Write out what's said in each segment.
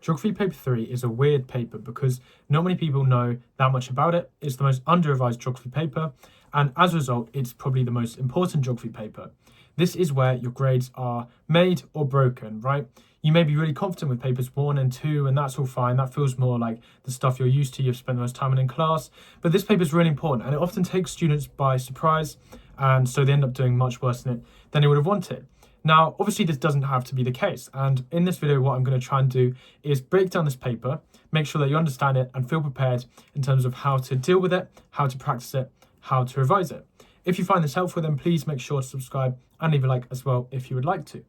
Geography Paper 3 is a weird paper because not many people know that much about it. It's the most under-revised geography paper, and as a result, it's probably the most important geography paper. This is where your grades are made or broken, right? You may be really confident with papers 1 and 2, and that's all fine. That feels more like the stuff you're used to, you've spent the most time in class. But this paper is really important, and it often takes students by surprise, and so they end up doing much worse in it than they would have wanted. Now, obviously, this doesn't have to be the case. And in this video, what I'm going to try and do is break down this paper, make sure that you understand it and feel prepared in terms of how to deal with it, how to practice it, how to revise it. If you find this helpful, then please make sure to subscribe and leave a like as well if you would like to.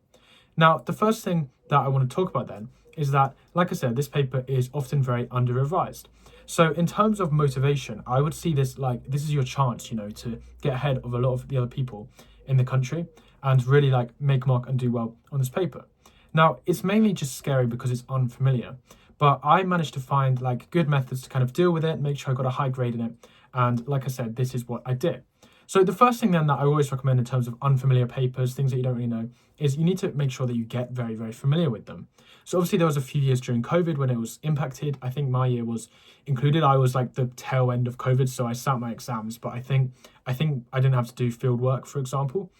Now, the first thing that I want to talk about then is that, like I said, this paper is often very under-revised. So in terms of motivation, I would see this like this is your chance, to get ahead of a lot of the other people in the country and really make mark and do well on this paper. Now, it's mainly just scary because it's unfamiliar, but I managed to find good methods to kind of deal with it, make sure I got a high grade in it. And like I said, this is what I did. So the first thing then that I always recommend in terms of unfamiliar papers, things that you don't really know, is you need to make sure that you get very, very familiar with them. So obviously there was a few years during COVID when it was impacted. I think my year was included. I was the tail end of COVID, so I sat my exams, but I think I didn't have to do field work, for example.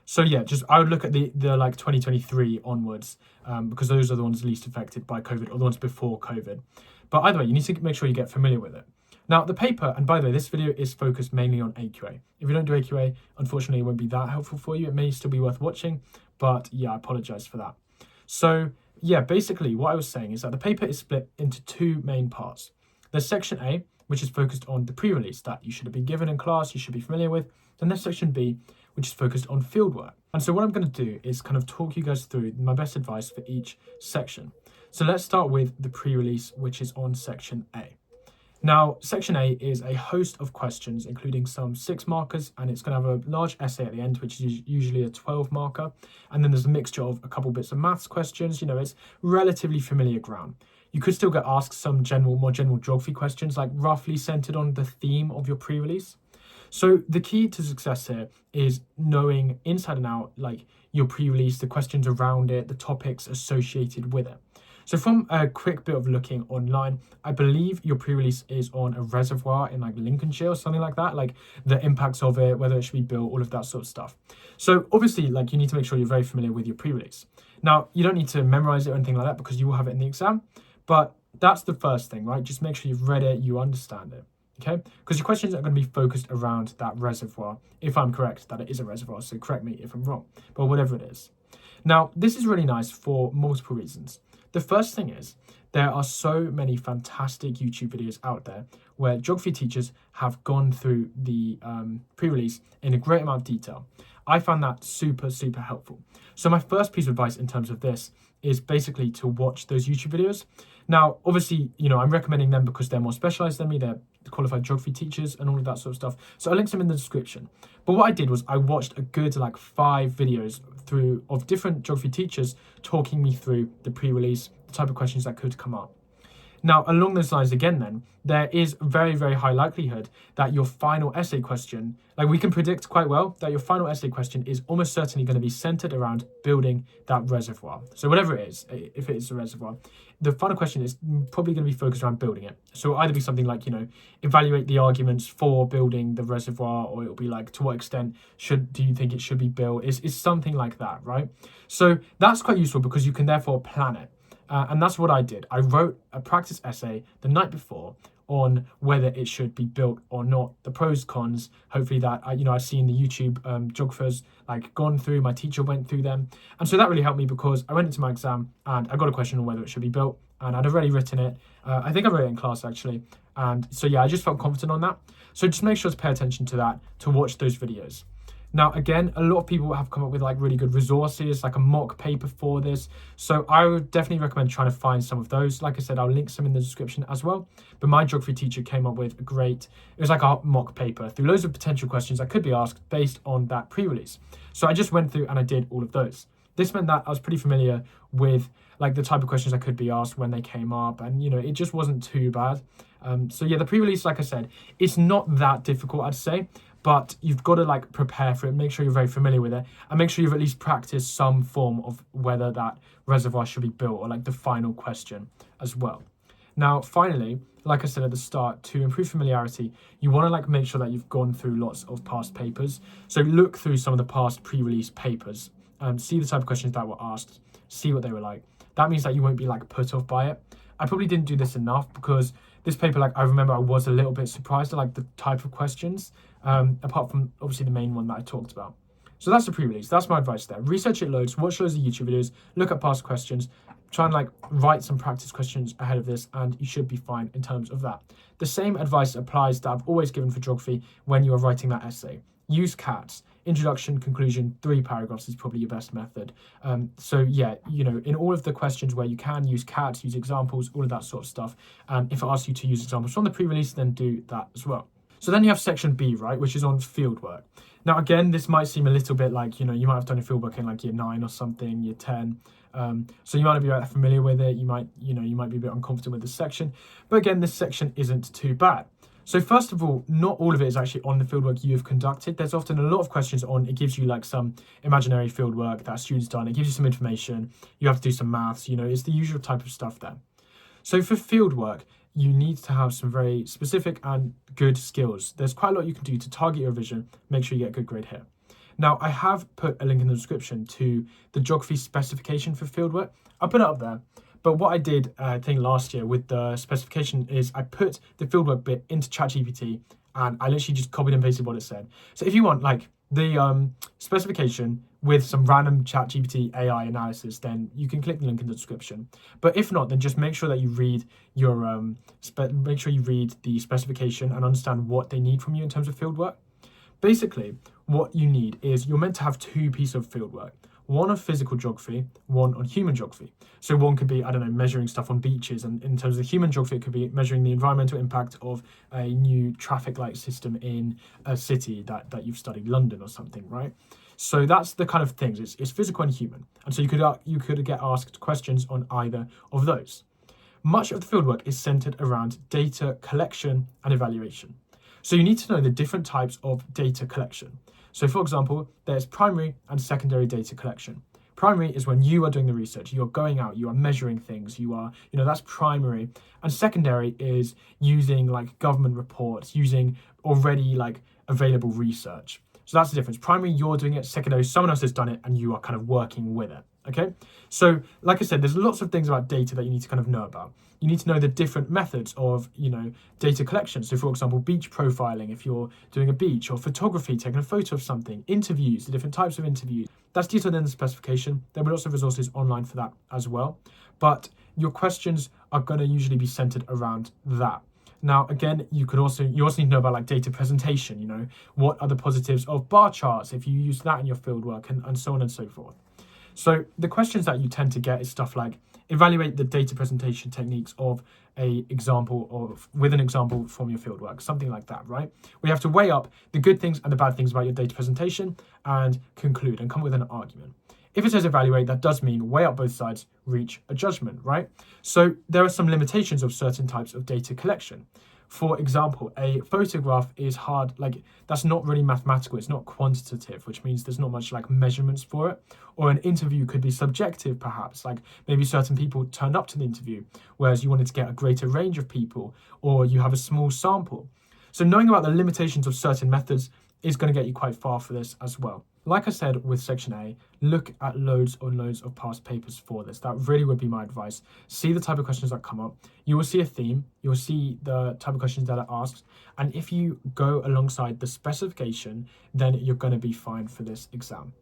So yeah, I would look at the 2023 onwards, because those are the ones least affected by COVID, or the ones before COVID. But either way, you need to make sure you get familiar with it. Now, the paper, and by the way, this video is focused mainly on AQA. If you don't do AQA, unfortunately, it won't be that helpful for you. It may still be worth watching, but yeah, I apologize for that. So yeah, basically what I was saying is that the paper is split into two main parts. There's section A, which is focused on the pre-release that you should have been given in class, you should be familiar with. Then there's section B, which is focused on fieldwork. And so what I'm going to do is kind of talk you guys through my best advice for each section. So let's start with the pre-release, which is on section A. Now, section A is a host of questions, including some 6 markers, and it's going to have a large essay at the end, which is usually a 12 marker. And then there's a mixture of a couple bits of maths questions. It's relatively familiar ground. You could still get asked some more general geography questions, roughly centered on the theme of your pre-release. So the key to success here is knowing inside and out, your pre-release, the questions around it, the topics associated with it. So from a quick bit of looking online, I believe your pre-release is on a reservoir in Lincolnshire or something like that, the impacts of it, whether it should be built, all of that sort of stuff. So obviously, you need to make sure you're very familiar with your pre-release. Now, you don't need to memorize it or anything like that because you will have it in the exam, but that's the first thing, right? Just make sure you've read it, you understand it, okay? Because your questions are going to be focused around that reservoir, if I'm correct, that it is a reservoir, so correct me if I'm wrong, but whatever it is. Now, this is really nice for multiple reasons. The first thing is there are so many fantastic YouTube videos out there where geography teachers have gone through the pre-release in a great amount of detail. I found that super, super helpful. So my first piece of advice in terms of this is basically to watch those YouTube videos. Now, obviously, I'm recommending them because they're more specialized than me. They're qualified geography teachers and all of that sort of stuff. So I'll link them in the description. But what I did was I watched a good 5 videos through of different geography teachers talking me through the pre-release, the type of questions that could come up. Now, along those lines again then, there is very, very high likelihood that your final essay question, we can predict quite well that your final essay question is almost certainly going to be centered around building that reservoir. So whatever it is, if it is a reservoir, the final question is probably going to be focused around building it. So it'll either be something evaluate the arguments for building the reservoir, or it'll be to what extent do you think it should be built? It's something like that, right? So that's quite useful because you can therefore plan it. And that's what I did. I wrote a practice essay the night before on whether it should be built or not, the pros, cons, hopefully that, I've seen the YouTube geographers gone through, my teacher went through them. And so that really helped me because I went into my exam and I got a question on whether it should be built, and I'd already written it. I think I wrote it in class actually. And so yeah, I just felt confident on that. So just make sure to pay attention to that, to watch those videos. Now, again, a lot of people have come up with really good resources, a mock paper for this. So I would definitely recommend trying to find some of those. Like I said, I'll link some in the description as well. But my geography teacher came up with it was a mock paper through loads of potential questions that could be asked based on that pre-release. So I just went through and I did all of those. This meant that I was pretty familiar with the type of questions that could be asked when they came up, and it just wasn't too bad. So yeah, the pre-release, like I said, it's not that difficult, I'd say, but you've got to like prepare for it, make sure you're very familiar with it, and make sure you've at least practiced some form of whether that reservoir should be built, or like the final question as well. Now, finally, like I said at the start, to improve familiarity, you want to like make sure that you've gone through lots of past papers. So look through some of the past pre-release papers, see the type of questions that were asked, see what they were like. That means that you won't be like put off by it. I probably didn't do this enough, because this paper, like I remember I was a little bit surprised at like the type of questions, apart from obviously the main one that I talked about. So that's the pre-release. That's my advice there. Research it loads, watch loads of YouTube videos, look at past questions, try and like write some practice questions ahead of this, and you should be fine in terms of that. The same advice applies that I've always given for geography when you are writing that essay. Use CATs. Introduction, conclusion, 3 paragraphs is probably your best method. So yeah, you know, in all of the questions where you can use CATs, use examples, all of that sort of stuff. If it asks you to use examples from the pre-release, then do that as well. So then you have section B, right, which is on fieldwork. Now, again, this might seem a little bit like, you know, you might have done your fieldwork in like year 9 or something, year 10. So you might not be that familiar with it. You might be a bit uncomfortable with this section. But again, this section isn't too bad. So first of all, not all of it is actually on the fieldwork you have conducted. There's often a lot of questions on, it gives you like some imaginary fieldwork that a student's done. It gives you some information. You have to do some maths, you know, it's the usual type of stuff there. So for fieldwork, you need to have some very specific and good skills. There's quite a lot you can do to target your revision, make sure you get a good grade here. Now, I have put a link in the description to the geography specification for fieldwork. I'll put it up there. But what I did, I think last year with the specification is I put the fieldwork bit into ChatGPT, and I literally just copied and pasted what it said. So if you want like the specification with some random ChatGPT AI analysis, then you can click the link in the description. But if not, then just make sure that you read your make sure you read the specification and understand what they need from you in terms of fieldwork. Basically, what you need is you're meant to have 2 pieces of fieldwork. One on physical geography, one on human geography. So one could be, I don't know, measuring stuff on beaches, and in terms of human geography, it could be measuring the environmental impact of a new traffic light system in a city that you've studied, London or something, right? So that's the kind of things, it's physical and human. And so you could get asked questions on either of those. Much of the fieldwork is centered around data collection and evaluation. So you need to know the different types of data collection. So for example, there's primary and secondary data collection. Primary is when you are doing the research, you're going out, you are measuring things, that's primary. And secondary is using like government reports, using already like available research. So that's the difference. Primary, you're doing it. Secondary, someone else has done it and you are kind of working with it. Okay. So like I said, there's lots of things about data that you need to kind of know about. You need to know the different methods of, data collection. So for example, beach profiling, if you're doing a beach, or photography, taking a photo of something, interviews, the different types of interviews. That's detailed in the specification. There will be lots of resources online for that as well. But your questions are going to usually be centered around that. Now, again, you also need to know about like data presentation, what are the positives of bar charts if you use that in your fieldwork, and so on and so forth. So the questions that you tend to get is stuff like evaluate the data presentation techniques of with an example from your fieldwork, something like that, right? We have to weigh up the good things and the bad things about your data presentation and conclude and come with an argument. If it says evaluate, that does mean weigh up both sides, reach a judgment, right? So there are some limitations of certain types of data collection. For example, a photograph is hard, like that's not really mathematical, it's not quantitative, which means there's not much like measurements for it. Or an interview could be subjective, perhaps, like maybe certain people turned up to the interview, whereas you wanted to get a greater range of people, or you have a small sample. So knowing about the limitations of certain methods is going to get you quite far for this as well. Like I said with section A, look at loads and loads of past papers for this. That really would be my advice. See the type of questions that come up. You will see a theme. You'll see the type of questions that are asked. And if you go alongside the specification, then you're going to be fine for this exam.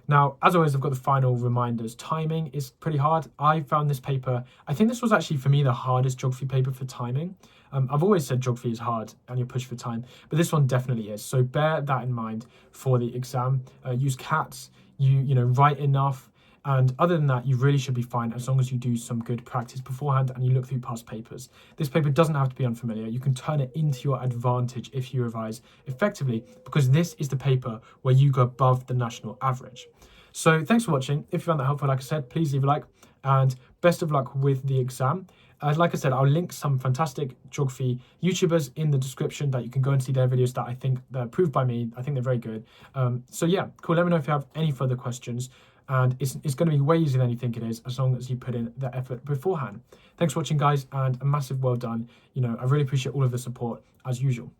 Now, as always, I've got the final reminders. Timing is pretty hard. I found this paper, I think this was actually for me the hardest geography paper for timing. I've always said geography is hard and you push for time, but this one definitely is. So bear that in mind for the exam. Use CATs, write enough. And other than that, you really should be fine as long as you do some good practice beforehand and you look through past papers. This paper doesn't have to be unfamiliar. You can turn it into your advantage if you revise effectively, because this is the paper where you go above the national average. So thanks for watching. If you found that helpful, like I said, please leave a like and best of luck with the exam. Like I said, I'll link some fantastic geography YouTubers in the description that you can go and see their videos that I think they're approved by me. I think they're very good. So yeah, cool. Let me know if you have any further questions. And it's going to be way easier than you think it is, as long as you put in the effort beforehand. Thanks for watching, guys, and a massive well done. I really appreciate all of the support, as usual.